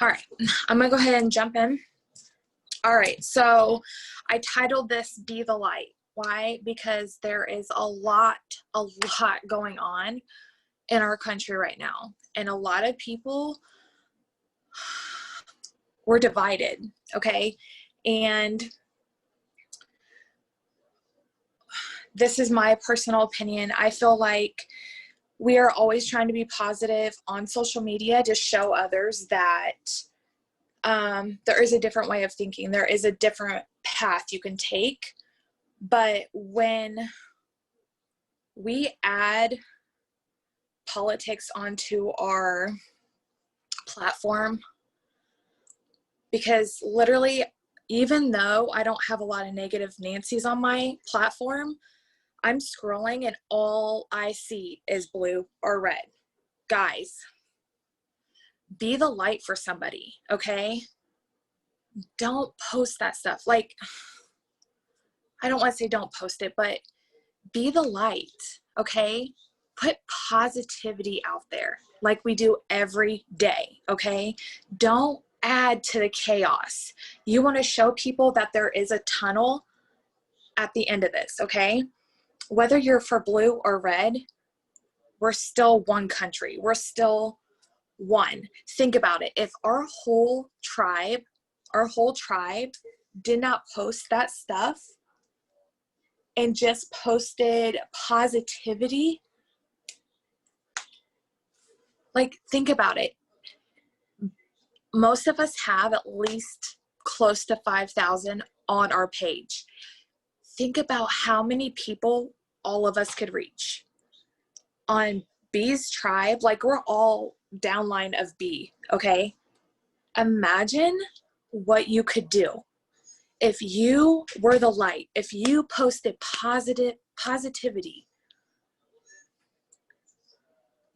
All right, I'm gonna go ahead and jump in. All right, so I titled this Be the Light. Why? Because there is a lot going on in our country right now. And a lot of people were divided, okay? And this is my personal opinion. I feel like we are always trying to be positive on social media to show others that there is a different way of thinking. There is a different path you can take. But when we add politics onto our platform, because literally, even though I don't have a lot of negative Nancy's on my platform, I'm scrolling and all I see is blue or red. Guys, be the light for somebody, okay? Don't post that stuff. Like, I don't want to say don't post it, but be the light, okay? Put positivity out there like we do every day, okay? Don't add to the chaos. You want to show people that there is a tunnel at the end of this, okay? Whether you're for blue or red, we're still one country. We're still one. Think about it. If our whole tribe did not post that stuff and just posted positivity, like, think about it. Most of us have at least close to 5,000 on our page. Think about how many people all of us could reach. On B's tribe, like, we're all downline of B, okay? Imagine what you could do if you were the light, if you posted positivity.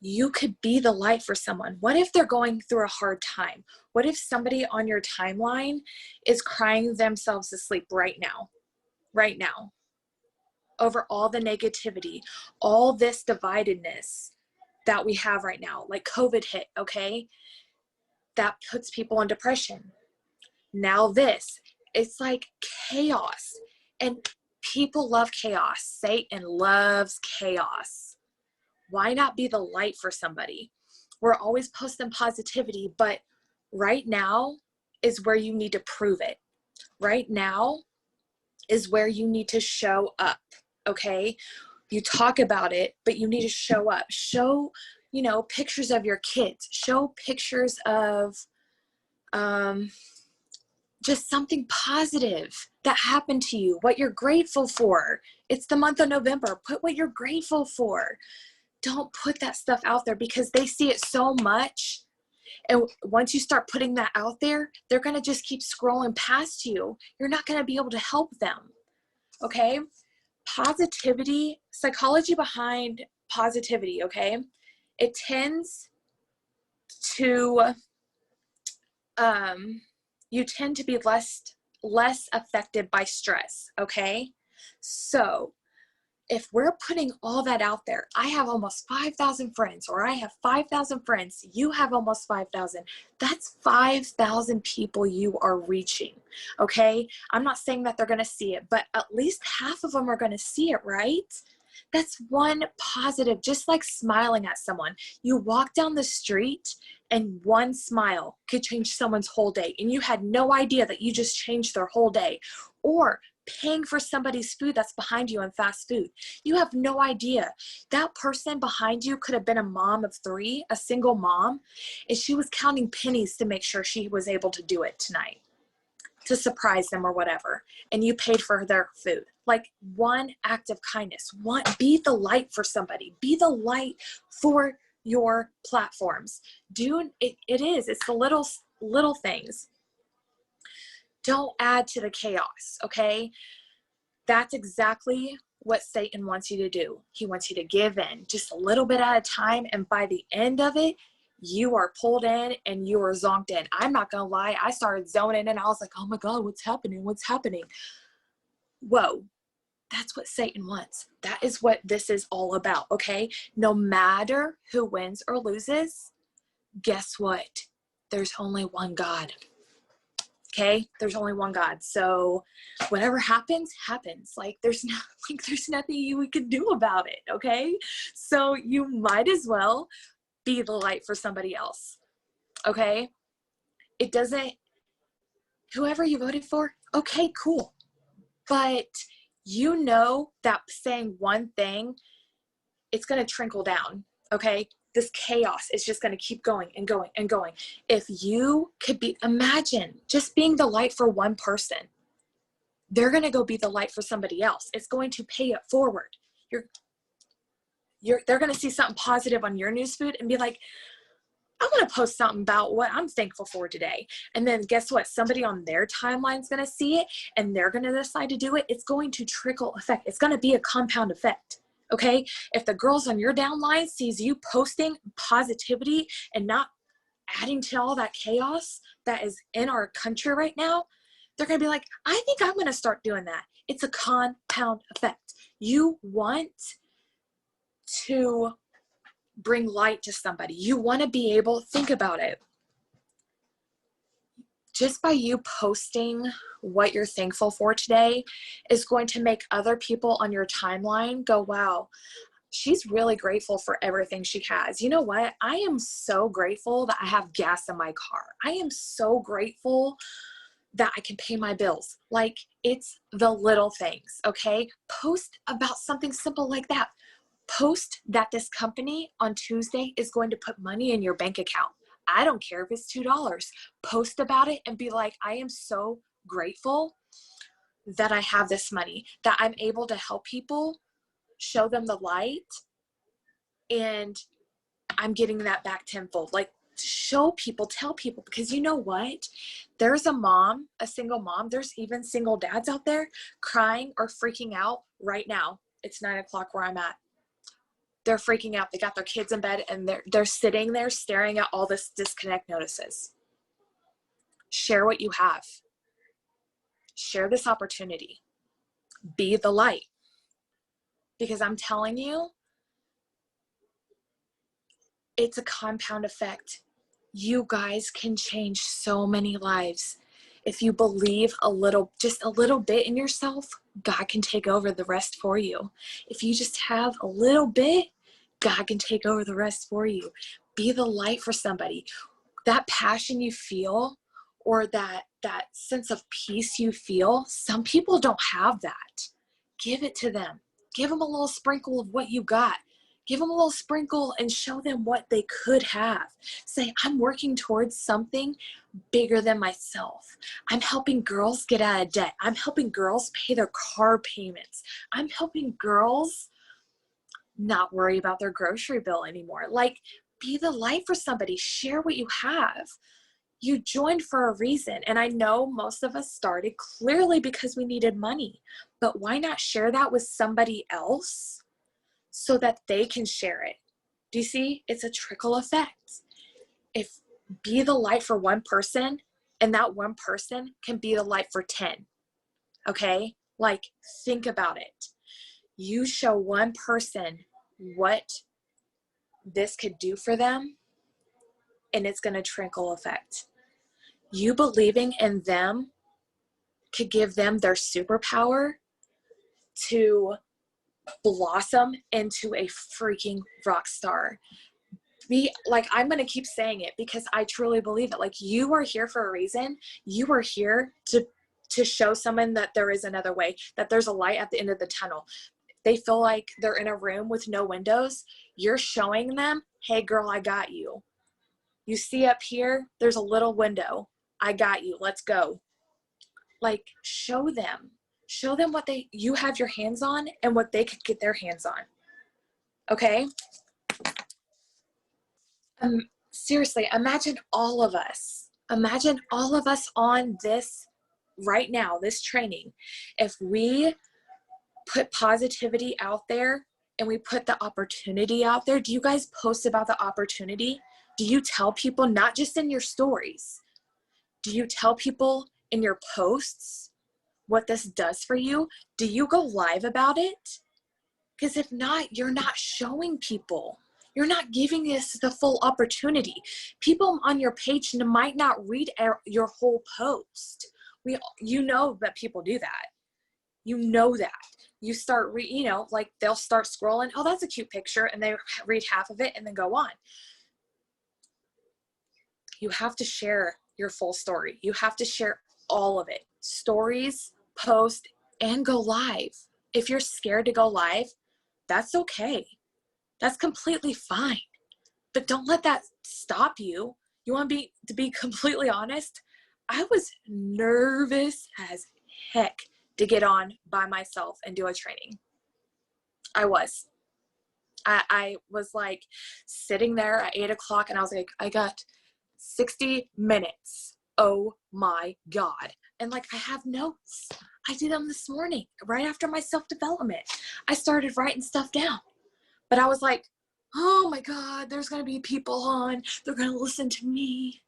You could be the light for someone. What if they're going through a hard time? What if somebody on your timeline is crying themselves to sleep right now, over all the negativity, all this dividedness that we have right now, like COVID hit, okay? That puts people in depression. Now it's like chaos, and people love chaos. Satan loves chaos. Why not be the light for somebody? We're always posting positivity, but right now is where you need to prove it. Right now is where you need to show up, okay? You talk about it, but you need to show up. Show, pictures of your kids. Show pictures of just something positive that happened to you, what you're grateful for. It's the month of November. Put what you're grateful for. Don't put that stuff out there because they see it so much. And once you start putting that out there, they're going to just keep scrolling past you. You're not going to be able to help them. Okay? Positivity, psychology behind positivity, okay? It tends to, you tend to be less affected by stress, okay? So if we're putting all that out there, I have almost 5,000 friends, or I have 5,000 friends, you have almost 5,000. That's 5,000 people you are reaching, okay? I'm not saying that they're going to see it, but at least half of them are going to see it, right? That's one positive, just like smiling at someone. You walk down the street and one smile could change someone's whole day, and you had no idea that you just changed their whole day. Or paying for somebody's food that's behind you in fast food. You have no idea. That person behind you could have been a mom of 3, a single mom, and she was counting pennies to make sure she was able to do it tonight, to surprise them or whatever. And you paid for their food. Like, one act of kindness. Be the light for somebody. Be the light for your platforms. It's the little things. Don't add to the chaos, okay? That's exactly what Satan wants you to do. He wants you to give in just a little bit at a time, and by the end of it, you are pulled in and you are zonked in. I'm not gonna lie, I started zoning in. I was like, oh my God, what's happening? What's happening? Whoa, that's what Satan wants. That is what this is all about, okay? No matter who wins or loses, guess what? there's only one God. Okay, there's only one God. So whatever happens, happens. Like there's nothing you can do about it. Okay, so you might as well be the light for somebody else. Okay, it doesn't. Whoever you voted for, okay, cool. But you know that saying one thing, it's going to trickle down. Okay, this chaos is just going to keep going and going and going. If you could imagine just being the light for one person, they're going to go be the light for somebody else. It's going to pay it forward. They're going to see something positive on your newsfeed and be like, I want to post something about what I'm thankful for today. And then guess what? Somebody on their timeline is going to see it and they're going to decide to do it. It's going to trickle effect. It's going to be a compound effect. Okay. If the girls on your downline sees you posting positivity and not adding to all that chaos that is in our country right now, they're going to be like, I think I'm going to start doing that. It's a compound effect. You want to bring light to somebody. You want to be able, think about it. Just by you posting what you're thankful for today is going to make other people on your timeline go, wow, she's really grateful for everything she has. You know what? I am so grateful that I have gas in my car. I am so grateful that I can pay my bills. Like, it's the little things, okay? Post about something simple like that. Post that this company on Tuesday is going to put money in your bank account. I don't care if it's $2. Post about it and be like, I am so grateful that I have this money, that I'm able to help people, show them the light, and I'm getting that back tenfold. Like, show people, tell people, because you know what? There's a mom, a single mom, there's even single dads out there crying or freaking out right now. It's 9 o'clock where I'm at. They're freaking out. They got their kids in bed and they're sitting there staring at all this disconnect notices. Share what you have. Share this opportunity. Be the light. Because I'm telling you, it's a compound effect. You guys can change so many lives. If you believe just a little bit in yourself, God can take over the rest for you. If you just have a little bit, God can take over the rest for you. Be the light for somebody. That passion you feel, or that sense of peace you feel, some people don't have that. Give it to them. Give them a little sprinkle of what you got. Give them a little sprinkle and show them what they could have. Say, I'm working towards something bigger than myself. I'm helping girls get out of debt. I'm helping girls pay their car payments. I'm helping girls not worry about their grocery bill anymore. Like, be the light for somebody. Share what you have. You joined for a reason. And I know most of us started clearly because we needed money, but why not share that with somebody else so that they can share it? Do you see? It's a trickle effect. Be the light for one person, and that one person can be the light for 10. Okay? Like, think about it. You show one person what this could do for them, and it's going to trickle effect. You believing in them could give them their superpower to blossom into a freaking rock star. I'm going to keep saying it because I truly believe it. Like, you are here for a reason. You are here to show someone that there is another way, that there's a light at the end of the tunnel. They feel like they're in a room with no windows. You're showing them, hey girl, I got you. You see up here, there's a little window. I got you. Let's go. Like, show them what you have your hands on and what they could get their hands on. Okay? Seriously, imagine all of us on this right now, this training. If we put positivity out there and we put the opportunity out there, do you guys post about the opportunity? Do you tell people, not just in your stories, do you tell people in your posts what this does for you? Do you go live about it? Because if not, you're not showing people. You're not giving us the full opportunity. People on your page might not read your whole post. You know that people do that. You know that. You start, like they'll start scrolling. Oh, that's a cute picture. And they read half of it and then go on. You have to share your full story. You have to share all of it. Stories, post, and go live. If you're scared to go live, that's okay. That's completely fine. But don't let that stop you. You want to be completely honest? I was nervous as heck to get on by myself and do a training. I was like sitting there at 8 o'clock and I was like, I got 60 minutes. Oh my God. And like, I have notes. I did them this morning, right after my self-development. I started writing stuff down, but I was like, oh my God, there's going to be people on, they're going to listen to me.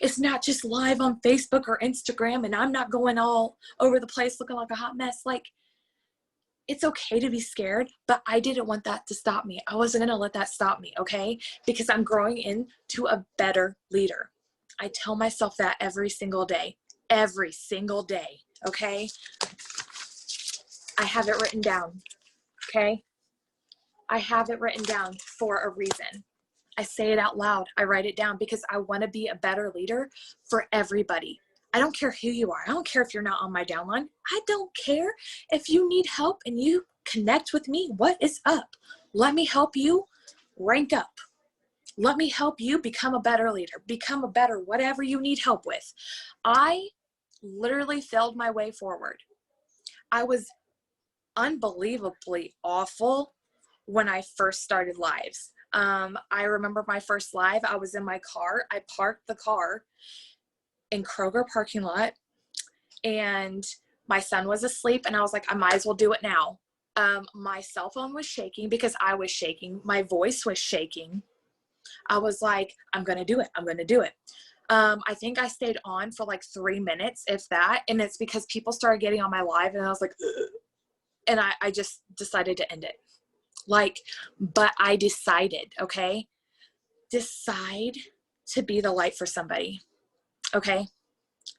It's not just live on Facebook or Instagram and I'm not going all over the place looking like a hot mess. Like, it's okay to be scared, but I didn't want that to stop me. I wasn't going to let that stop me, okay? Because I'm growing into a better leader. I tell myself that every single day, okay? I have it written down, okay? I have it written down for a reason. I say it out loud. I write it down because I want to be a better leader for everybody. I don't care who you are. I don't care if you're not on my downline. I don't care if you need help and you connect with me. What is up? Let me help you rank up. Let me help you become a better leader, become a better whatever you need help with. I literally failed my way forward. I was unbelievably awful when I first started lives. I remember my first live, I was in my car. I parked the car in Kroger parking lot and my son was asleep and I was like, I might as well do it now. My cell phone was shaking because I was shaking. My voice was shaking. I was like, I'm going to do it. I'm going to do it. I think I stayed on for like 3 minutes, if that. And it's because people started getting on my live and I was like, ugh. And I just decided to end it. Like, but I decided, okay? Decide to be the light for somebody, okay?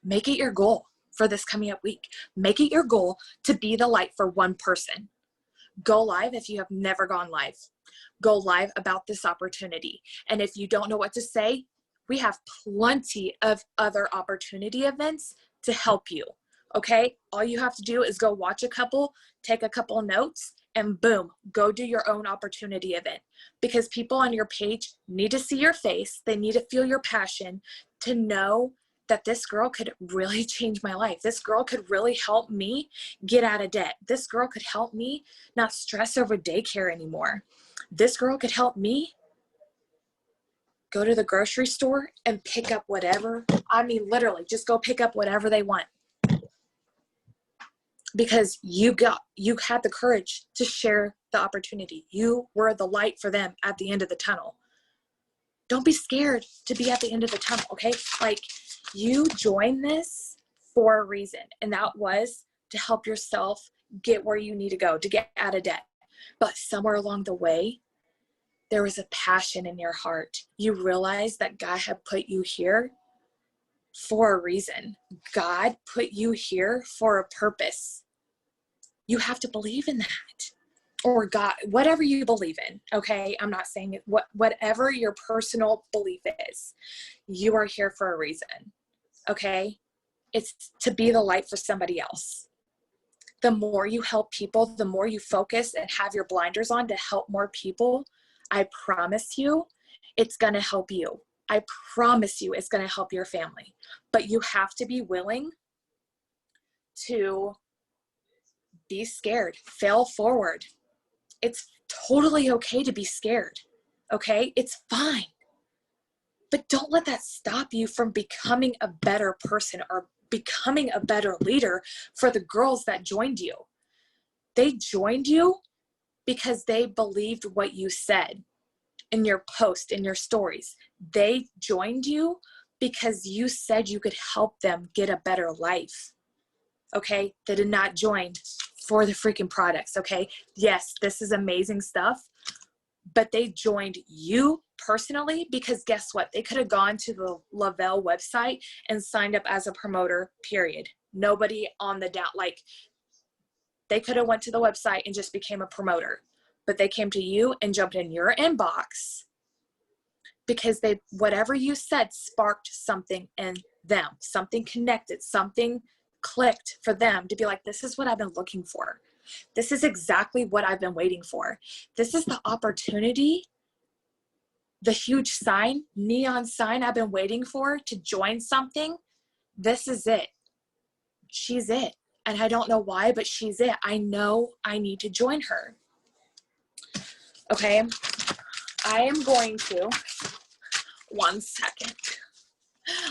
Make it your goal for this coming up week. Make it your goal to be the light for one person. Go live if you have never gone live. Go live about this opportunity. And if you don't know what to say, we have plenty of other opportunity events to help you, okay? All you have to do is go watch a couple, take a couple notes, and boom, go do your own opportunity event. Because people on your page need to see your face. They need to feel your passion to know that this girl could really change my life. This girl could really help me get out of debt. This girl could help me not stress over daycare anymore. This girl could help me go to the grocery store and pick up whatever. I mean, literally, just go pick up whatever they want. Because you had the courage to share the opportunity. You were the light for them at the end of the tunnel. Don't be scared to be at the end of the tunnel, okay? Like, you joined this for a reason, and that was to help yourself get where you need to go, to get out of debt. But somewhere along the way, there was a passion in your heart. You realized that God had put you here for a reason. God put you here for a purpose. You have to believe in that. Or God, whatever you believe in, okay? I'm not saying it, whatever your personal belief is, you are here for a reason, okay? It's to be the light for somebody else. The more you help people, the more you focus and have your blinders on to help more people, I promise you, it's going to help you. I promise you it's going to help your family. But you have to be willing to be scared, fail forward. It's totally okay to be scared, okay? It's fine. But don't let that stop you from becoming a better person or becoming a better leader for the girls that joined you. They joined you because they believed what you said in your post, in your stories. They joined you because you said you could help them get a better life, okay? They did not join for the freaking products, okay? Yes, this is amazing stuff, but they joined you personally because guess what? They could have gone to the Lavelle website and signed up as a promoter, period. Nobody on the down, like they could have went to the website and just became a promoter, but they came to you and jumped in your inbox because whatever you said sparked something in them, something connected, something clicked for them to be like, this is what I've been looking for. This is exactly what I've been waiting for. This is the opportunity, the huge sign, neon sign I've been waiting for to join something. This is it. She's it. And I don't know why, but she's it. I know I need to join her. Okay. I am going to, one second.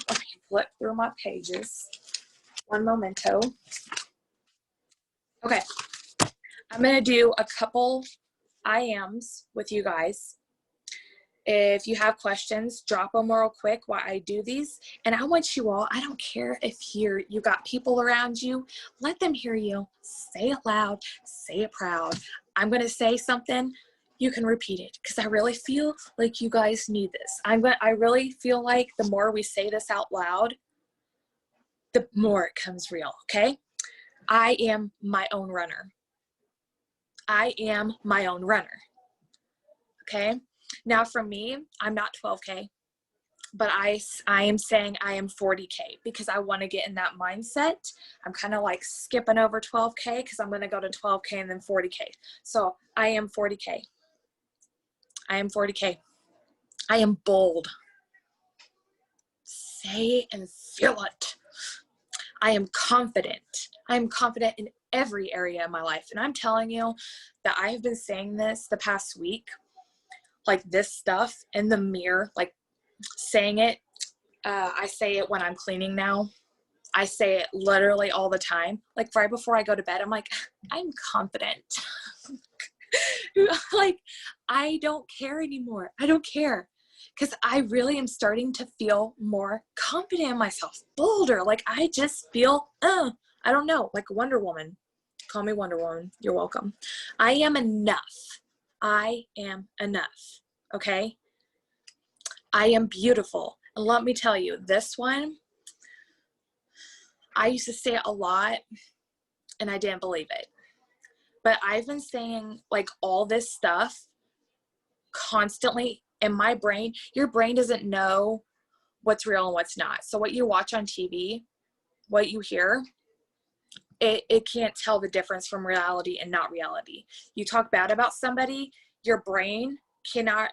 Let me flip through my pages. One momento. Okay. I'm going to do a couple I ams with you guys. If you have questions, drop them real quick while I do these. And I want you all, I don't care if you got people around you, let them hear you. Say it loud, say it proud. I'm going to say something, you can repeat it because I really feel like you guys need this. I really feel like the more we say this out loud, the more it comes real, okay? I am my own runner. I am my own runner, okay? Now for me, I'm not 12K, but I am saying I am 40K because I want to get in that mindset. I'm kind of like skipping over 12K because I'm going to go to 12K and then 40K. So I am 40K. I am 40K. I am bold. Say and feel it. I am confident. I am confident in every area of my life. And I'm telling you that I have been saying this the past week, like this stuff in the mirror, like saying it. I say it when I'm cleaning now. I say it literally all the time. Like right before I go to bed, I'm like, I'm confident. Like, I don't care anymore. I don't care. Because I really am starting to feel more confident in myself, bolder. Like I just feel, I don't know, like Wonder Woman. Call me Wonder Woman. You're welcome. I am enough. I am enough. Okay? I am beautiful. And let me tell you, this one, I used to say it a lot and I didn't believe it. But I've been saying like all this stuff constantly in my brain. Your brain doesn't know what's real and what's not. So what you watch on TV, what you hear, it can't tell the difference from reality and not reality. You talk bad about somebody, your brain cannot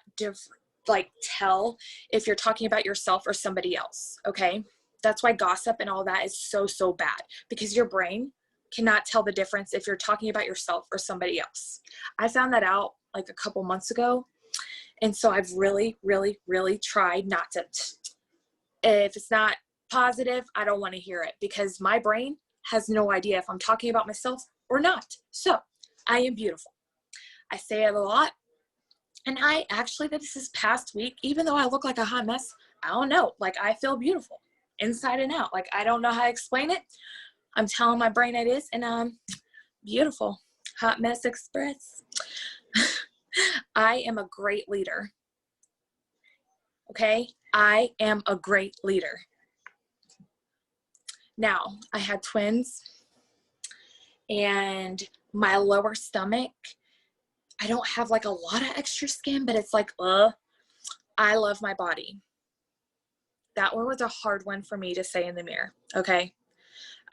tell if you're talking about yourself or somebody else, okay? That's why gossip and all that is so bad, because your brain cannot tell the difference if you're talking about yourself or somebody else. I found that out like a couple months ago. And so I've really tried not to, if it's not positive, I don't want to hear it because my brain has no idea if I'm talking about myself or not. So I am beautiful. I say it a lot. And I actually, this past week, even though I look like a hot mess, I don't know, like I feel beautiful inside and out. Like I don't know how to explain it. I'm telling my brain it is, and I'm beautiful. Hot mess express. I am a great leader. Okay? I am a great leader. Now, I had twins, and my lower stomach, I don't have like a lot of extra skin, but it's like, I love my body. That one was a hard one for me to say in the mirror, okay?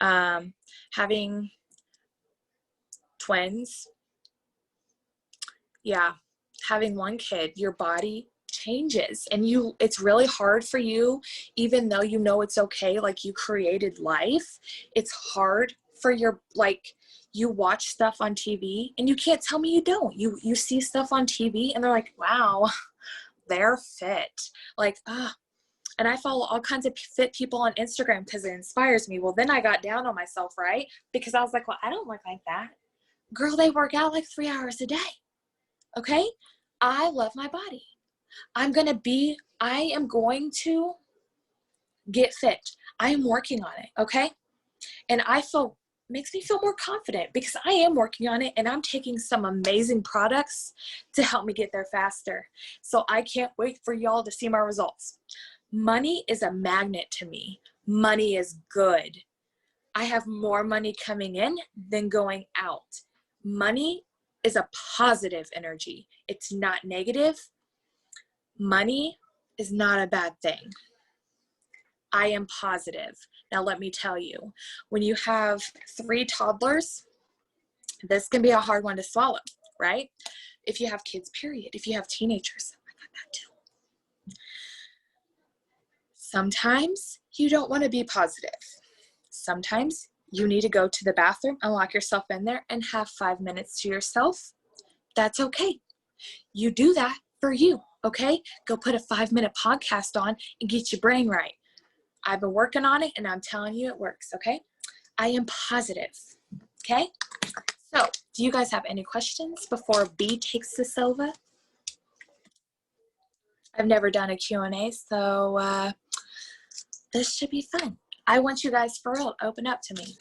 Having twins, yeah, having one kid, your body changes, and it's really hard for you, even though you know it's okay, like you created life, it's hard for your, like, you watch stuff on TV and you can't tell me you don't. You see stuff on TV and they're like, wow, they're fit. Like, and I follow all kinds of fit people on Instagram because it inspires me. Well, then I got down on myself, right? Because I was like, well, I don't look like that. Girl, they work out like 3 hours a day. Okay? I love my body. I am going to get fit. I am working on it. Okay? And I feel makes me feel more confident because I am working on it and I'm taking some amazing products to help me get there faster. So I can't wait for y'all to see my results. Money is a magnet to me. Money is good. I have more money coming in than going out. Money is a positive energy. It's not negative. Money is not a bad thing. I am positive. Now let me tell you, when you have 3 toddlers, this can be a hard one to swallow, right? If you have kids, period. If you have teenagers, I got that too. Sometimes you don't want to be positive. Sometimes you need to go to the bathroom and lock yourself in there and have 5 minutes to yourself. That's okay. You do that for you, okay? Go put a 5-minute podcast on and get your brain right. I've been working on it and I'm telling you it works, okay? I am positive, okay? So, do you guys have any questions before B takes this over? I've never done a Q&A, so this should be fun. I want you guys for real to open up to me.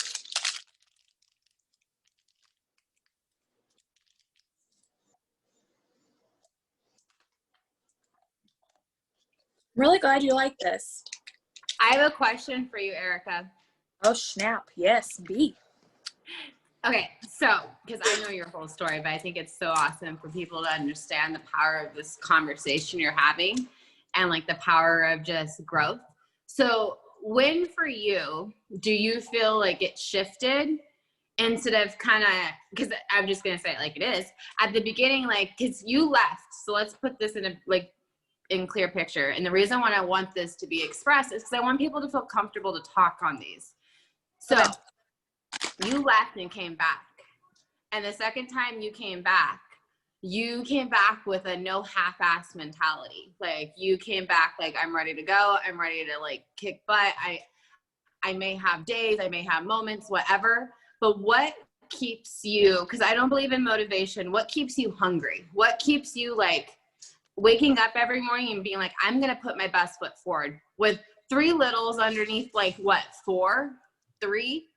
I'm really glad you like this. I have a question for you, Erika. Oh, snap. Yes, B. Okay, so, because I know your whole story, but I think it's so awesome for people to understand the power of this conversation you're having and like the power of just growth. So when for you, do you feel like it shifted instead of kind of, because I'm just going to say it like it is, at the beginning, like, because you left. So let's put this in a, like, in clear picture. And the reason why I want this to be expressed is because I want people to feel comfortable to talk on these. So Okay. You left and came back. And the second time you came back with a no half-ass mentality. Like you came back like, I'm ready to go. I'm ready to like kick butt. I may have days, I may have moments, whatever. But what keeps you, because I don't believe in motivation, what keeps you hungry? What keeps you like waking up every morning and being like, I'm going to put my best foot forward with 3 littles underneath like what, 4, 3?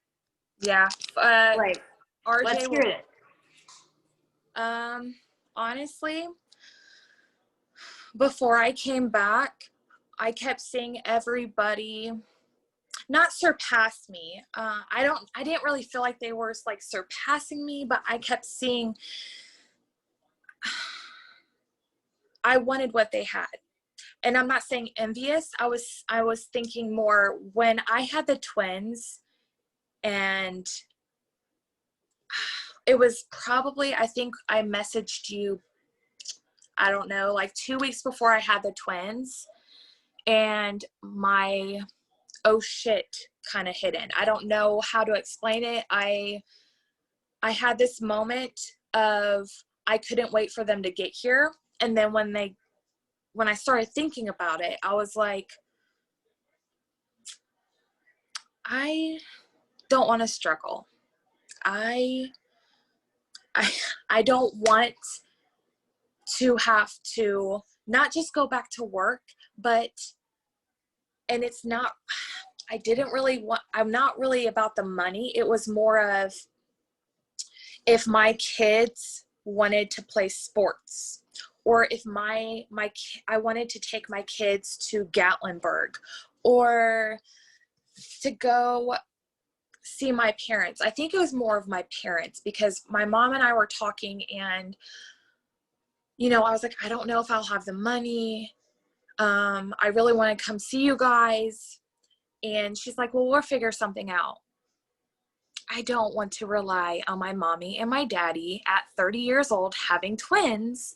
Yeah. Like, RJ let's hear it. Honestly, before I came back, I kept seeing everybody not surpass me. I didn't really feel like they were like surpassing me, but I kept seeing, I wanted what they had. And I'm not saying envious. I was thinking more when I had the twins, and it was probably, I think I messaged you, I don't know, like 2 weeks before I had the twins, and my oh shit kind of hit in. I don't know how to explain it. I had this moment of I couldn't wait for them to get here. And then when I started thinking about it, I was like, I don't want to struggle. I I don't want to have to not just go back to work, but, and it's not, I didn't really want, I'm not really about the money. It was more of if my kids wanted to play sports, or if I wanted to take my kids to Gatlinburg, or to go see my parents. I think it was more of my parents, because my mom and I were talking, and you know, I was like, I don't know if I'll have the money. I really want to come see you guys. And she's like, well, we'll figure something out. I don't want to rely on my mommy and my daddy at 30 years old having twins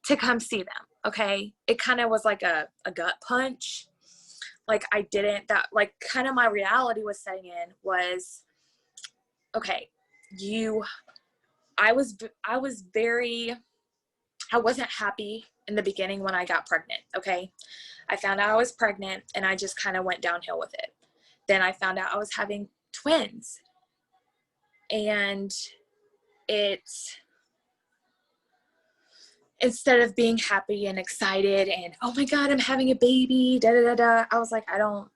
to come see them. Okay. It kind of was like a gut punch. Like I didn't, that like kind of my reality was setting in was, okay, I wasn't happy in the beginning when I got pregnant. Okay. I found out I was pregnant and I just kind of went downhill with it. Then I found out I was having twins, and instead of being happy and excited and, oh my God, I'm having a baby, da da da da, I was like, I don't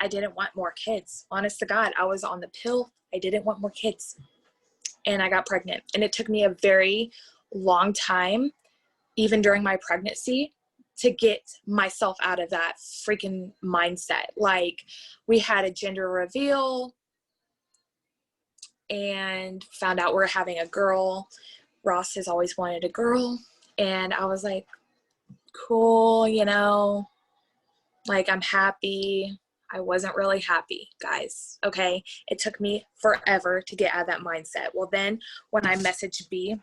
I didn't want more kids. Honest to God, I was on the pill. I didn't want more kids. And I got pregnant. And it took me a very long time, even during my pregnancy, to get myself out of that freaking mindset. Like, we had a gender reveal and found out we're having a girl. Ross has always wanted a girl. And I was like, cool, you know, like, I'm happy. I wasn't really happy, guys. Okay. It took me forever to get out of that mindset. Well, then when I messaged B,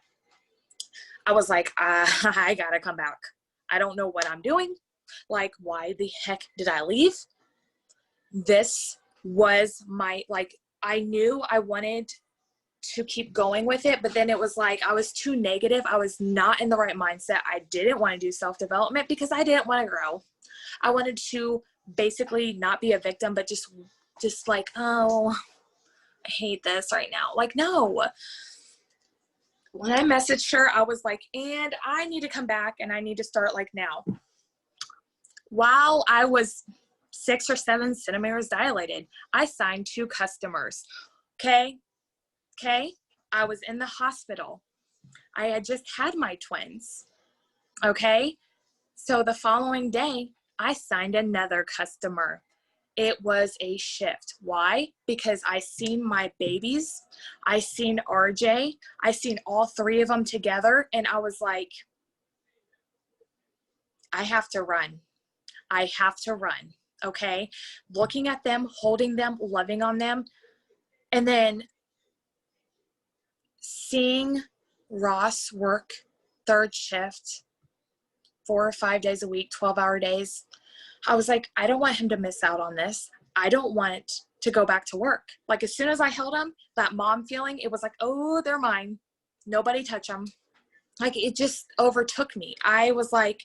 I was like, I gotta come back. I don't know what I'm doing. Like, why the heck did I leave? This was my, like, I knew I wanted to keep going with it, but then it was like, I was too negative. I was not in the right mindset. I didn't want to do self-development because I didn't want to grow. I wanted to basically not be a victim, but just like, oh, I hate this right now. Like, no. When I messaged her, I was like, and I need to come back and I need to start like now. While I was 6 or 7 centimeters dilated, I signed 2 customers. Okay. I was in the hospital. I had just had my twins. Okay. So the following day, I signed another customer. It was a shift. Why? Because I seen my babies. I seen RJ. I seen all 3 of them together. And I was like, I have to run. I have to run. Okay. Looking at them, holding them, loving on them. And then seeing Ross work 3rd shift, 4 or 5 days a week, 12-hour days. I was like, I don't want him to miss out on this. I don't want to go back to work. Like, as soon as I held him, that mom feeling, it was like, oh, they're mine. Nobody touch them. Like, it just overtook me. I was like,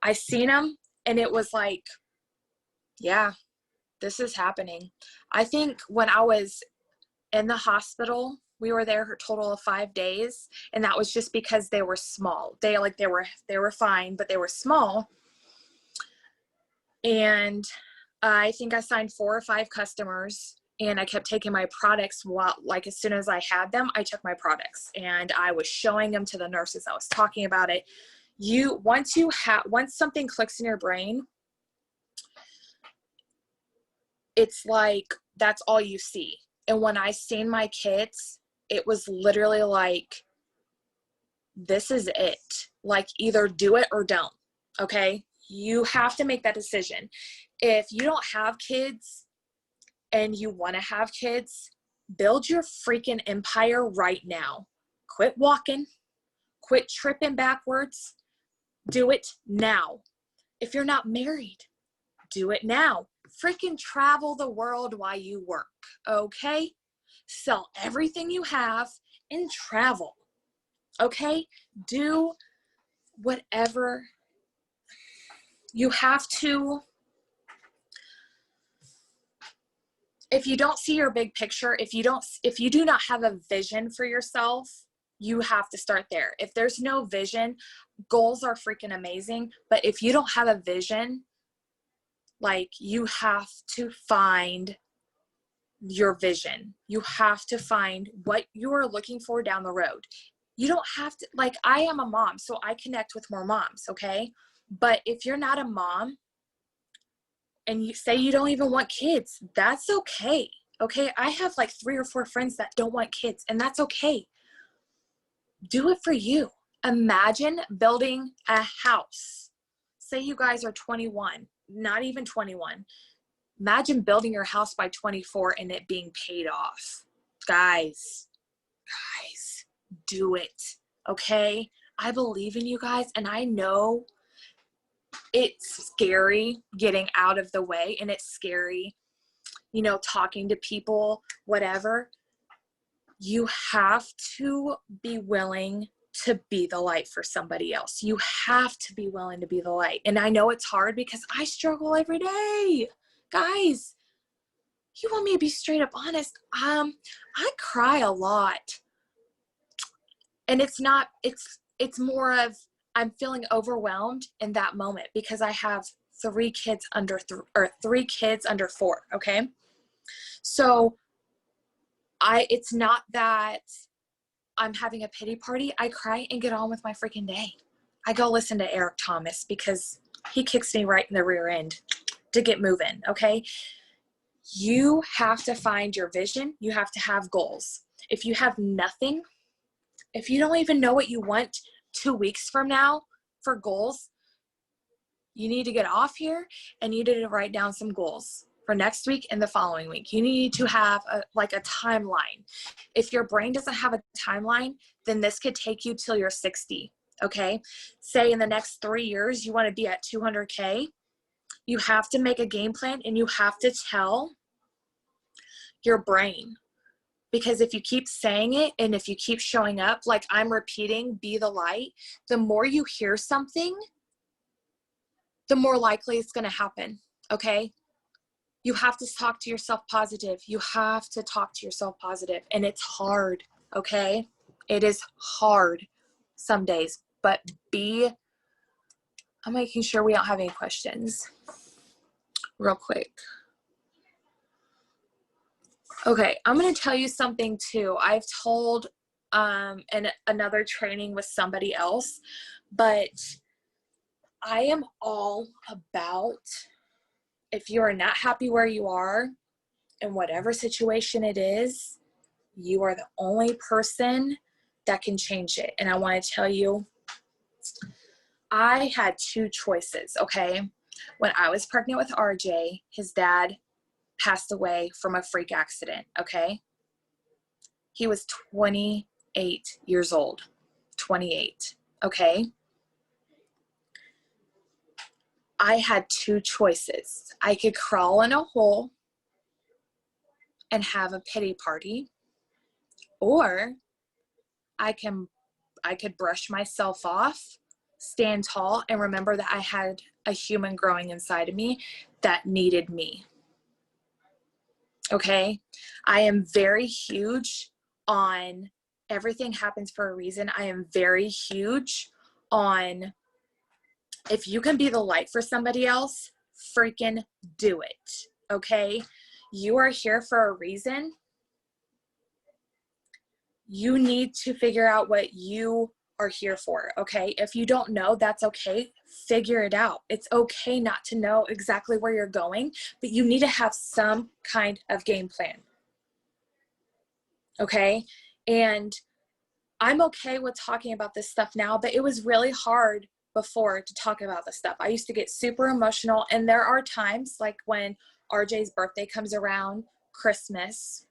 I seen him and it was like, yeah, this is happening. I think when I was in the hospital, we were there for a total of 5 days. And that was just because they were small. They were fine, but they were small. And I think I signed 4 or 5 customers and I kept taking my products like, as soon as I had them, I took my products and I was showing them to the nurses. I was talking about it. Once something clicks in your brain, it's like, that's all you see. And when I seen my kids, it was literally like, this is it. Like, either do it or don't. Okay. You have to make that decision. If you don't have kids and you want to have kids, build your freaking empire right now. Quit walking. Quit tripping backwards. Do it now. If you're not married, do it now. Freaking travel the world while you work. Okay? Sell everything you have and travel. Okay? Do whatever you have to. If you don't see your big picture, if you do not have a vision for yourself, you have to start there. If there's no vision, goals are freaking amazing, but if you don't have a vision, like, you have to find your vision. You have to find what you are looking for down the road. You don't have to, like, I am a mom, so I connect with more moms, okay? But if you're not a mom, and you say you don't even want kids, that's okay. Okay. I have like 3 or 4 friends that don't want kids, and that's okay. Do it for you. Imagine building a house. Say you guys are 21, not even 21. Imagine building your house by 24 and it being paid off. Guys, do it. Okay. I believe in you guys, and I know it's scary getting out of the way, and it's scary, talking to people, whatever. You have to be willing to be the light for somebody else. You have to be willing to be the light. And I know it's hard because I struggle every day. Guys, you want me to be straight up honest? I cry a lot. And it's more of, I'm feeling overwhelmed in that moment because I have 3 kids under 4, okay? So it's not that I'm having a pity party. I cry and get on with my freaking day. I go listen to Eric Thomas because he kicks me right in the rear end to get moving, okay? You have to find your vision. You have to have goals. If you have nothing, if you don't even know what you want 2 weeks from now for goals, you need to get off here and you need to write down some goals for next week and the following week. You need to have a timeline. If your brain doesn't have a timeline, then this could take you till you're 60, okay? Say in the next 3 years, you want to be at 200K. You have to make a game plan and you have to tell your brain. Because if you keep saying it and if you keep showing up, like I'm repeating, be the light, the more you hear something, the more likely it's going to happen, okay? You have to talk to yourself positive. You have to talk to yourself positive. And it's hard, okay? It is hard some days, but I'm making sure we don't have any questions real quick. Okay, I'm going to tell you something too. I've told in another training with somebody else, but I am all about, if you are not happy where you are, in whatever situation it is, you are the only person that can change it. And I want to tell you, I had 2 choices, okay? When I was pregnant with RJ, his dad passed away from a freak accident, okay? He was 28 years old, 28, okay? I had 2 choices. I could crawl in a hole and have a pity party, or I could brush myself off, stand tall, and remember that I had a human growing inside of me that needed me. Okay? I am very huge on everything happens for a reason. I am very huge on, if you can be the light for somebody else, freaking do it. Okay? You are here for a reason. You need to figure out what you are here for, okay? If you don't know, that's okay. Figure it out. It's okay not to know exactly where you're going, but you need to have some kind of game plan, okay? And I'm okay with talking about this stuff now, but it was really hard before to talk about this stuff. I used to get super emotional, and there are times like when RJ's birthday comes around, Christmas,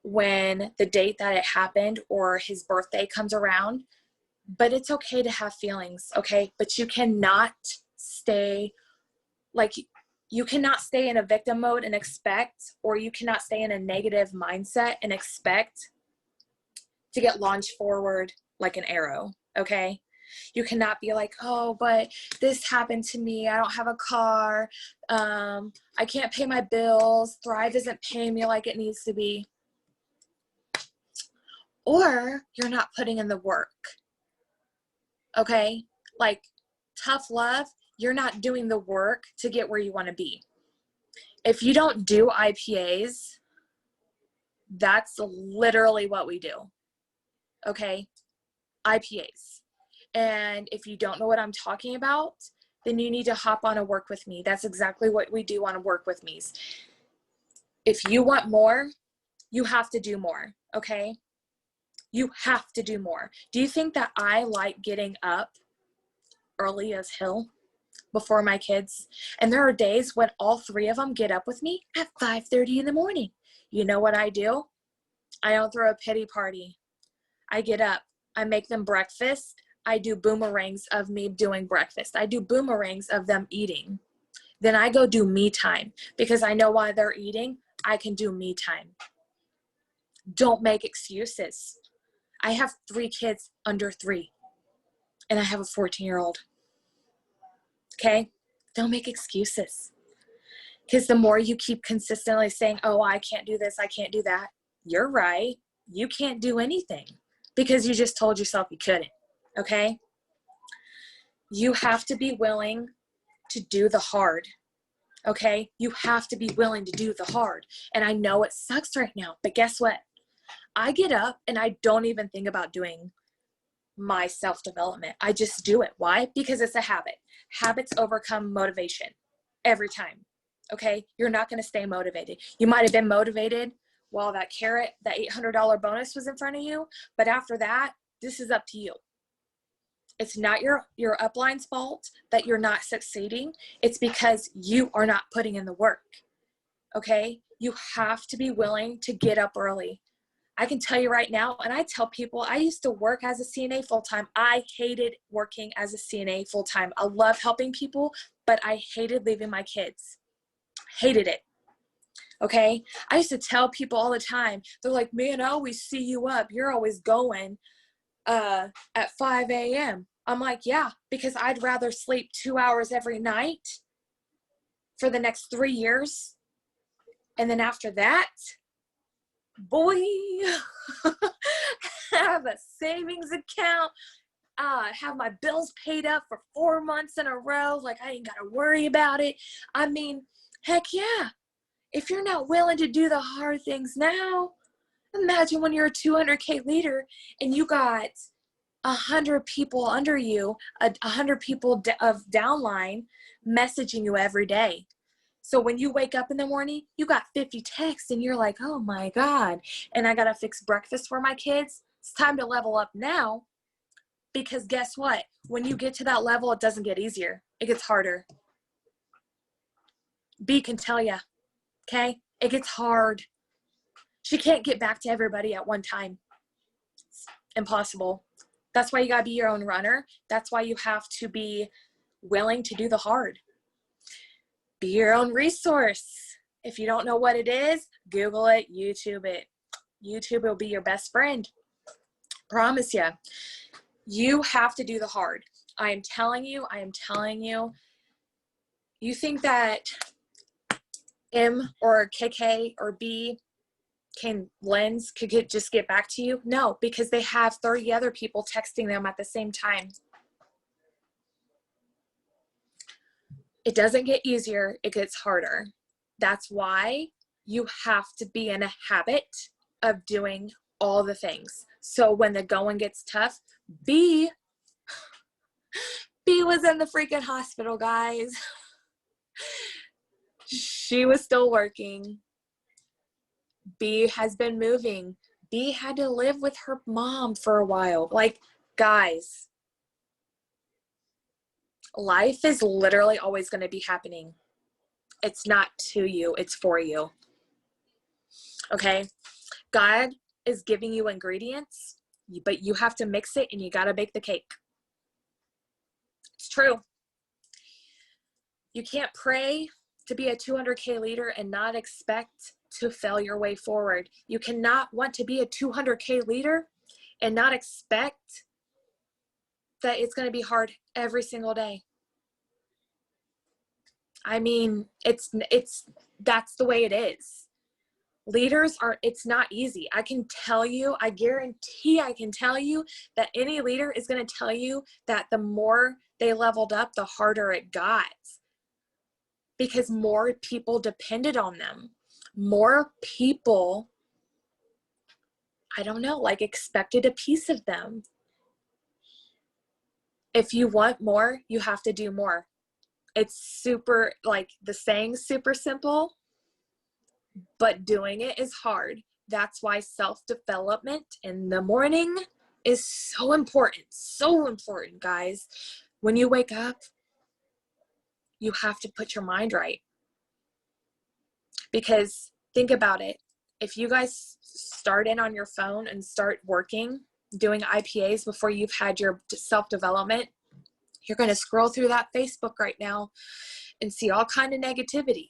when the date that it happened or his birthday comes around, but it's okay to have feelings, okay? But you cannot stay in a victim mode and expect, or you cannot stay in a negative mindset and expect to get launched forward like an arrow, okay? You cannot be like, oh, but this happened to me. I don't have a car. I can't pay my bills. Thrive isn't paying me like it needs to be. Or you're not putting in the work, okay? Like tough love, you're not doing the work to get where you want to be. If you don't do IPAs, that's literally what we do, okay? IPAs. And if you don't know what I'm talking about, then you need to hop on a work with me. That's exactly what we do on a work with me's. If you want more, you have to do more, okay? You have to do more. Do you think that I like getting up early as hell before my kids? And there are days when all 3 of them get up with me at 5:30 in the morning. You know what I do? I don't throw a pity party. I get up. I make them breakfast. I do boomerangs of me doing breakfast. I do boomerangs of them eating. Then I go do me time because I know while they're eating, I can do me time. Don't make excuses. I have 3 kids under 3, and I have a 14-year-old. Okay? Don't make excuses. Because the more you keep consistently saying, oh, I can't do this, I can't do that, you're right. You can't do anything because you just told yourself you couldn't. Okay? You have to be willing to do the hard. Okay? You have to be willing to do the hard. And I know it sucks right now, but guess what? I get up and I don't even think about doing my self-development. I just do it. Why? Because it's a habit. Habits overcome motivation every time. Okay? You're not going to stay motivated. You might have been motivated while that carrot, that $800 bonus was in front of you, but after that, this is up to you. It's not your upline's fault that you're not succeeding. It's because you are not putting in the work. Okay? You have to be willing to get up early. I can tell you right now, and I tell people, I used to work as a CNA full-time. I hated working as a CNA full-time. I love helping people, but I hated leaving my kids. Hated it. Okay? I used to tell people all the time, they're like, man, I always see you up. You're always going at 5 a.m. I'm like, yeah, because I'd rather sleep 2 hours every night for the next 3 years. And then after that, boy, have a savings account, have my bills paid up for 4 months in a row. Like, I ain't got to worry about it. I mean, heck yeah. If you're not willing to do the hard things now, imagine when you're a 200K leader and you got 100 people under you, 100 people of downline messaging you every day. So when you wake up in the morning, you got 50 texts and you're like, oh my God, and I got to fix breakfast for my kids. It's time to level up now, because guess what? When you get to that level, it doesn't get easier. It gets harder. B can tell you, okay? It gets hard. She can't get back to everybody at one time. It's impossible. That's why you got to be your own runner. That's why you have to be willing to do the hard. Be your own resource. If you don't know what it is, Google it, YouTube it. YouTube will be your best friend. Promise you. You have to do the hard. I am telling you. You think that M or KK or B could just get back to you? No, because they have 30 other people texting them at the same time. It doesn't get easier, it gets harder. That's why you have to be in a habit of doing all the things. So when the going gets tough, B was in the freaking hospital, guys. She was still working. B has been moving. B had to live with her mom for a while. Like, guys, life is literally always going to be happening. It's not to you, it's for you. Okay? God is giving you ingredients, but you have to mix it and you got to bake the cake. It's true. You can't pray to be a 200K leader and not expect to fail your way forward. You cannot want to be a 200K leader and not expect that it's going to be hard every single day. I mean, that's the way it is. Leaders it's not easy. I can tell you, I guarantee I can tell you that any leader is going to tell you that the more they leveled up, the harder it got. Because more people depended on them. More people, I don't know, like expected a piece of them. If you want more, you have to do more. It's super, like the saying's super simple, but doing it is hard. That's why self-development in the morning is so important. So important, guys. When you wake up, you have to put your mind right. Because think about it. If you guys start in on your phone and start working, doing IPAs before you've had your self-development, you're going to scroll through that Facebook right now and see all kind of negativity.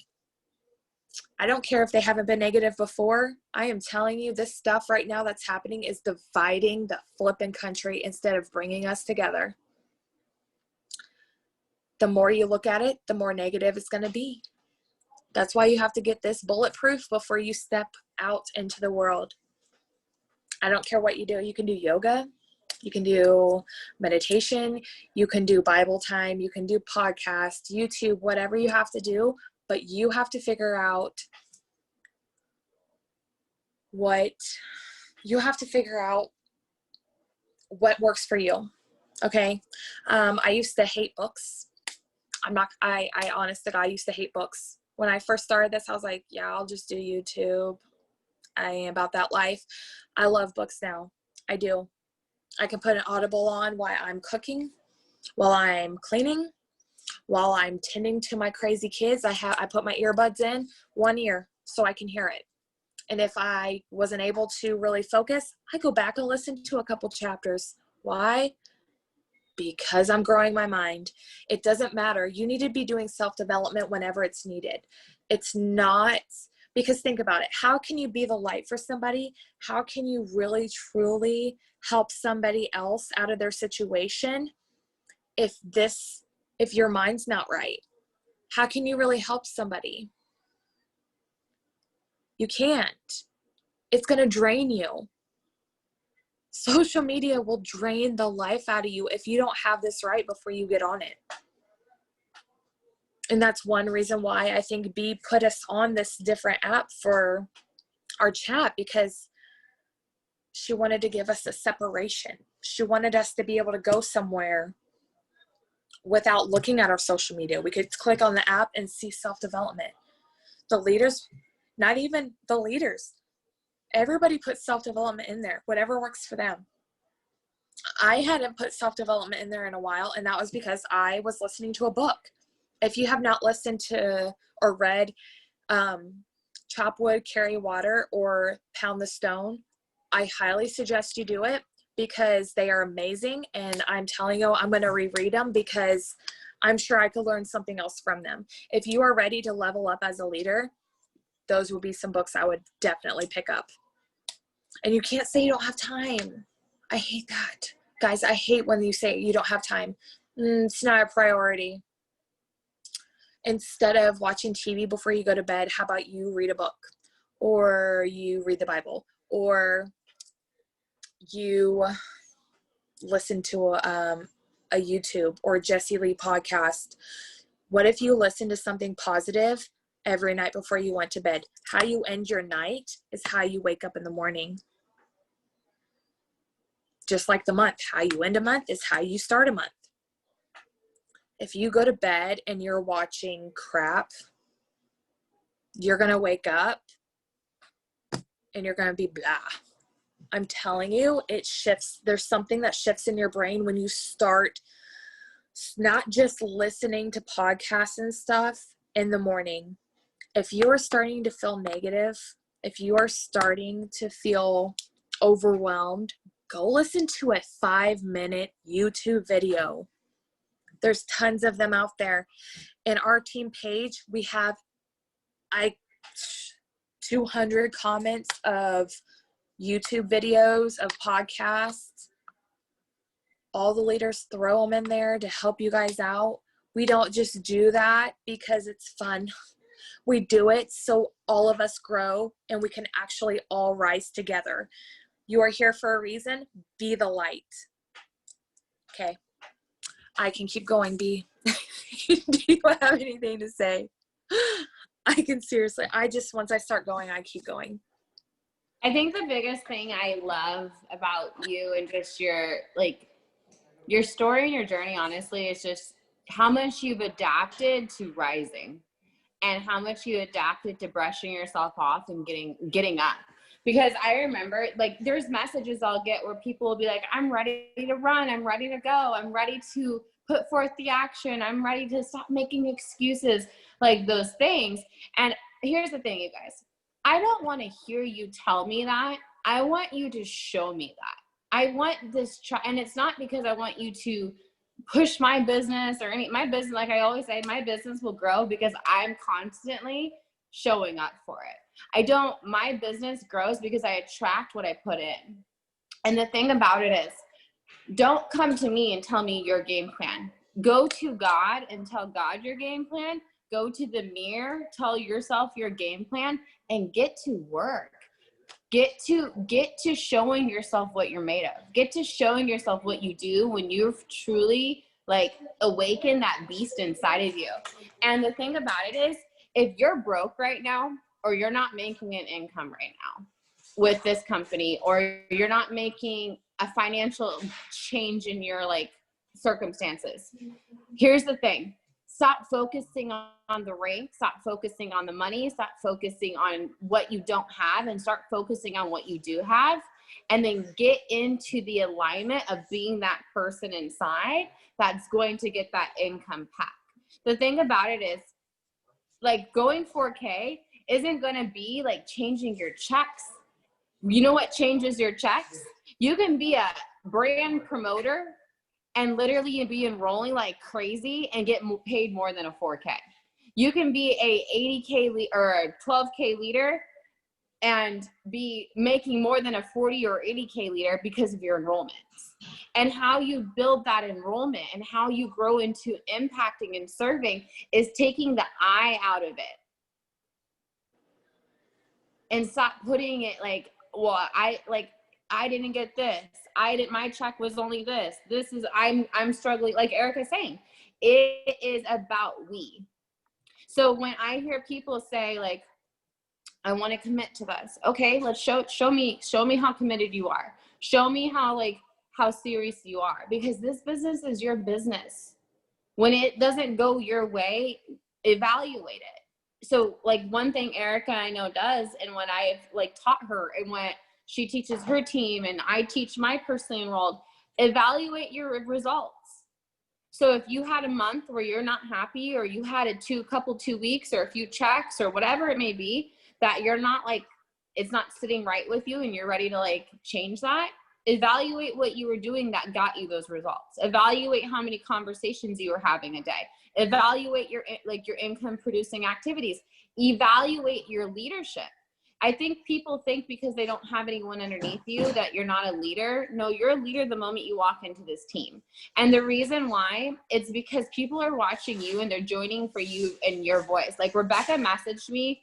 I don't care if they haven't been negative before. I am telling you, this stuff right now that's happening is dividing the flipping country instead of bringing us together. The more you look at it, the more negative it's going to be. That's why you have to get this bulletproof before you step out into the world. I don't care what you do. You can do yoga. You can do meditation, you can do Bible time, you can do podcast, YouTube, whatever you have to do, but you have to figure out what works for you. Okay. I used to hate books. I honest to God, I used to hate books. When I first started this, I was like, yeah, I'll just do YouTube. I ain't about that life. I love books now. I do. I can put an Audible on while I'm cooking, while I'm cleaning, while I'm tending to my crazy kids. I put my earbuds in one ear so I can hear it. And if I wasn't able to really focus, I go back and listen to a couple chapters. Why? Because I'm growing my mind. It doesn't matter. You need to be doing self-development whenever it's needed. It's not, because think about it. How can you be the light for somebody? How can you really, truly help somebody else out of their situation if your mind's not right? How can you really help somebody? You can't. It's going to drain you. Social media will drain the life out of you if you don't have this right before you get on it. And that's one reason why I think B put us on this different app for our chat, because she wanted to give us a separation. She wanted us to be able to go somewhere without looking at our social media. We could click on the app and see self-development. The leaders, not even the leaders, everybody puts self-development in there, whatever works for them. I hadn't put self-development in there in a while, and that was because I was listening to a book. If you have not listened to or read Chop Wood, Carry Water, or Pound the Stone, I highly suggest you do it, because they are amazing. And I'm telling you, I'm going to reread them because I'm sure I could learn something else from them. If you are ready to level up as a leader, those would be some books I would definitely pick up. And you can't say you don't have time. I hate that. Guys, I hate when you say you don't have time. It's not a priority. Instead of watching TV before you go to bed, how about you read a book, or you read the Bible, or you listen to a YouTube or Jesse Lee podcast? What if you listen to something positive every night before you went to bed? How you end your night is how you wake up in the morning. Just like the month, how you end a month is how you start a month. If you go to bed and you're watching crap, you're going to wake up and you're going to be blah. I'm telling you, it shifts. There's something that shifts in your brain when you start not just listening to podcasts and stuff in the morning. If you are starting to feel negative, if you are starting to feel overwhelmed, go listen to a 5-minute YouTube video. There's tons of them out there. In our team page, we have 200 comments of YouTube videos, of podcasts. All the leaders throw them in there to help you guys out. We don't just do that because it's fun. We do it so all of us grow and we can actually all rise together. You are here for a reason. Be the light. Okay. I can keep going, B. Do you have anything to say? I can seriously, once I start going, I keep going. I think the biggest thing I love about you and just your story and your journey, honestly, is just how much you've adapted to rising and how much you adapted to brushing yourself off and getting up. Because I remember, there's messages I'll get where people will be like, I'm ready to run. I'm ready to go. I'm ready to put forth the action. I'm ready to stop making excuses, like those things. And here's the thing, you guys. I don't want to hear you tell me that. I want you to show me that. I want this, and it's not because I want you to push my business or my business. Like I always say, my business will grow because I'm constantly showing up for it. My business grows because I attract what I put in. And the thing about it is, don't come to me and tell me your game plan. Go to God and tell God your game plan. Go to the mirror, tell yourself your game plan, and get to work. get to showing yourself what you're made of. Get to showing yourself what you do when you've truly like awaken that beast inside of you. And the thing about it is, if you're broke right now, or you're not making an income right now with this company, or you're not making a financial change in your like circumstances, here's the thing. Stop focusing on the rank, stop focusing on the money, stop focusing on what you don't have, and start focusing on what you do have. And then get into the alignment of being that person inside that's going to get that income pack. The thing about it is, like, going 4K isn't going to be like changing your checks. You know what changes your checks? You can be a brand promoter and literally be enrolling like crazy and get paid more than a 4K. You can be a 80K or a 12K leader and be making more than a 40 or 80K leader because of your enrollments. And how you build that enrollment and how you grow into impacting and serving is taking the I out of it. And stop putting it like, well, I didn't get this. My check was only this. This is, I'm struggling. Like Erika's saying, it is about we. So when I hear people say like, I want to commit to this. Okay, let's show me how committed you are. Show me how serious you are, because this business is your business. When it doesn't go your way, evaluate it. So like one thing Erika I know does, and when I've like taught her, and when she teaches her team and I teach my personally enrolled, evaluate your results. So if you had a month where you're not happy, or you had a 2 weeks or a few checks or whatever it may be, that you're not like, it's not sitting right with you and you're ready to like change that, evaluate what you were doing that got you those results. Evaluate how many conversations you were having a day. Evaluate your income producing activities. Evaluate your leadership. I think people think because they don't have anyone underneath you that you're not a leader. No, you're a leader the moment you walk into this team. And the reason why, it's because people are watching you and they're joining for you and your voice. Like Rebecca messaged me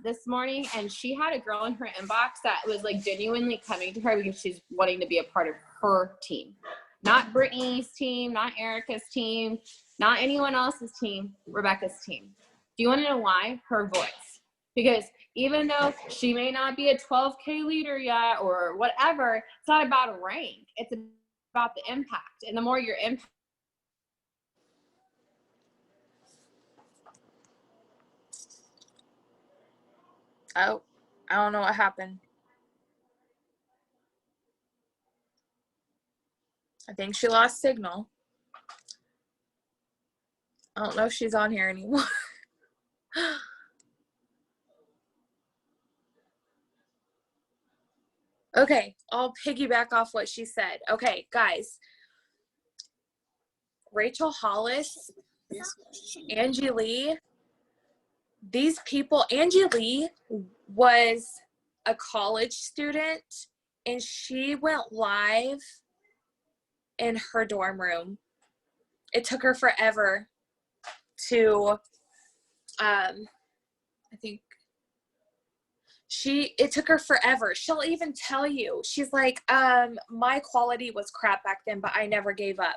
this morning, and she had a girl in her inbox that was like genuinely coming to her because she's wanting to be a part of her team. Not Brittany's team, not Erika's team, not anyone else's team, Rebecca's team. Do you want to know why? Her voice. Because even though she may not be a 12K leader yet or whatever, it's not about a rank. It's about the impact. And the more your impact. Oh, I don't know what happened. I think she lost signal. I don't know if she's on here anymore. Okay, I'll piggyback off what she said. Okay, guys. Rachel Hollis, Angie Lee, these people, Angie Lee was a college student and she went live in her dorm room. It took her forever to, I think, it took her forever. She'll even tell you, she's like, my quality was crap back then, but I never gave up.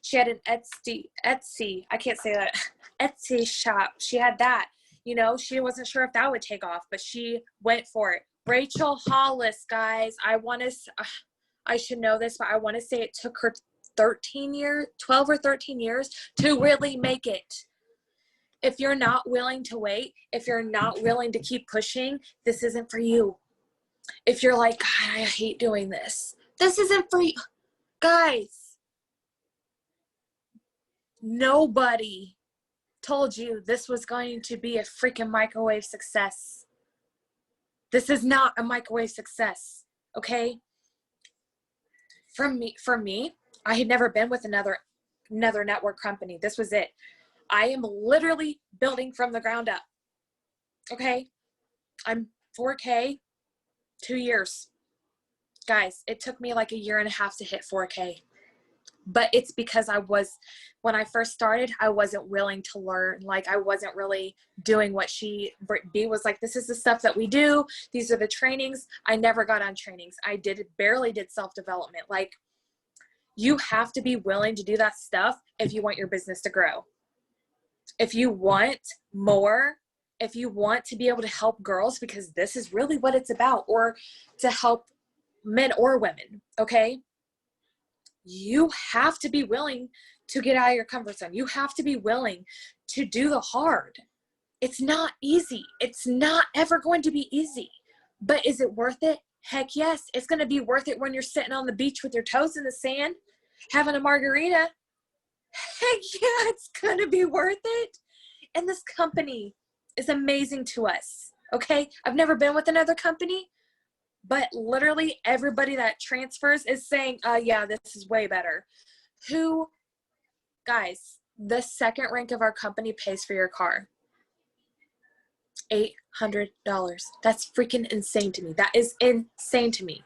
She had an Etsy, I can't say that, Etsy shop. She had that, you know, she wasn't sure if that would take off, but she went for it. Rachel Hollis, guys, I should know this, but I want to say it took her 12 or 13 years to really make it. If you're not willing to wait, if you're not willing to keep pushing, this isn't for you. If you're like, God, I hate doing this, this isn't for you. Guys, nobody told you this was going to be a freaking microwave success. This is not a microwave success, okay? For me, I had never been with another network company. This was it. I am literally building from the ground up. Okay? I'm 4K, 2 years. Guys, it took me like a year and a half to hit 4K. But it's because when I first started, I wasn't willing to learn. Like, I wasn't really doing what B was like, this is the stuff that we do. These are the trainings. I never got on trainings. I barely did self-development. Like, you have to be willing to do that stuff if you want your business to grow. If you want more, if you want to be able to help girls, because this is really what it's about, or to help men or women, okay? You have to be willing to get out of your comfort zone. You have to be willing to do the hard. It's not easy. It's not ever going to be easy. But is it worth it? Heck yes. It's going to be worth it when you're sitting on the beach with your toes in the sand, having a margarita. Heck yeah, it's going to be worth it. And this company is amazing to us. Okay? I've never been with another company, but literally everybody that transfers is saying, yeah, this is way better. Guys, the second rank of our company pays for your car. $800. That's freaking insane to me. That is insane to me.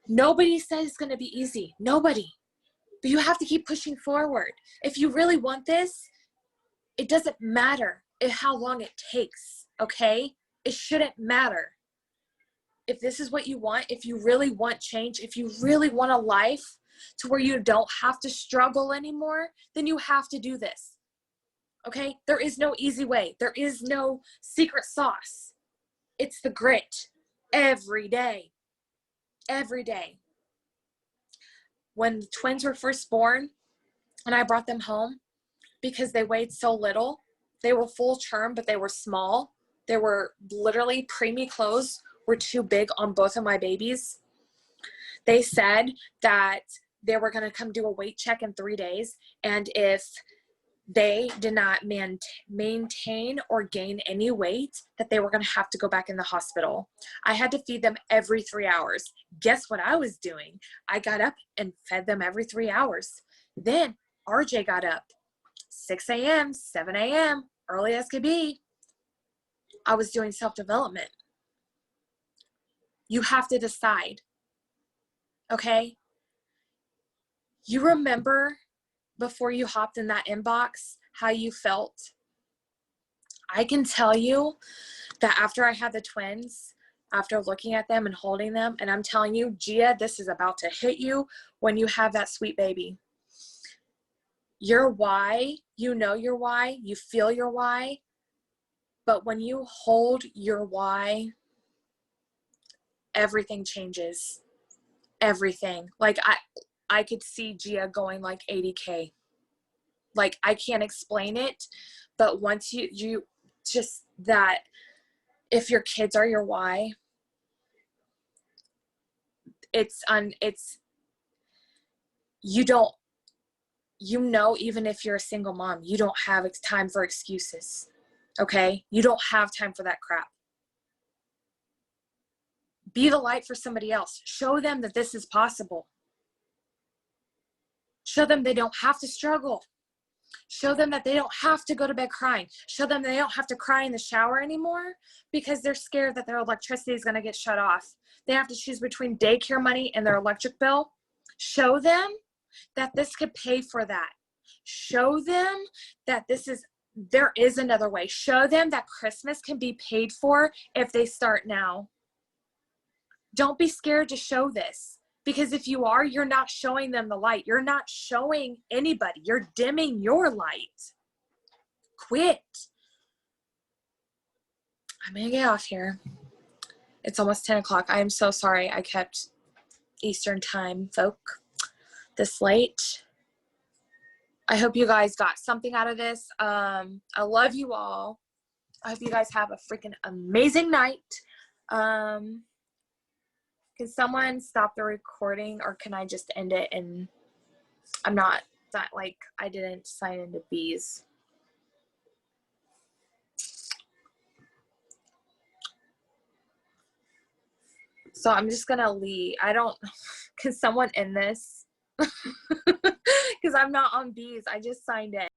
Nobody says it's going to be easy. Nobody. But you have to keep pushing forward. If you really want this, it doesn't matter how long it takes, okay? It shouldn't matter. If this is what you want, if you really want change, if you really want a life to where you don't have to struggle anymore, then you have to do this. Okay? There is no easy way. There is no secret sauce. It's the grit every day. Every day. When the twins were first born and I brought them home because they weighed so little, they were full term, but they were small. They were literally preemie clothes were too big on both of my babies. They said that they were going to come do a weight check in 3 days. And if they did not maintain or gain any weight, that they were going to have to go back in the hospital. I had to feed them every 3 hours. Guess what I was doing? I got up and fed them every 3 hours. Then RJ got up 6 a.m., 7 a.m., early as could be. I was doing self-development. You have to decide, okay? You remember before you hopped in that inbox how you felt? I can tell you that after I had the twins, after looking at them and holding them, and I'm telling you, Gia, this is about to hit you when you have that sweet baby. Your why, you know your why, you feel your why, but when you hold your why, everything changes. Everything. Like I could see Gia going like 80K. Like, I can't explain it, but once you just that, if your kids are your why, even if you're a single mom, you don't have time for excuses. Okay? You don't have time for that crap. Be the light for somebody else. Show them that this is possible. Show them they don't have to struggle. Show them that they don't have to go to bed crying. Show them they don't have to cry in the shower anymore because they're scared that their electricity is going to get shut off. They have to choose between daycare money and their electric bill. Show them that this could pay for that. Show them that there is another way. Show them that Christmas can be paid for if they start now. Don't be scared to show this. Because if you are, you're not showing them the light. You're not showing anybody. You're dimming your light. Quit. I'm going to get off here. It's almost 10 o'clock. I am so sorry I kept Eastern time, folk, this late. I hope you guys got something out of this. I love you all. I hope you guys have a freaking amazing night. Can someone stop the recording, or can I just end it? And I'm not that, like, I didn't sign into bees. So I'm just gonna leave. Can someone end this? Because I'm not on bees. I just signed in.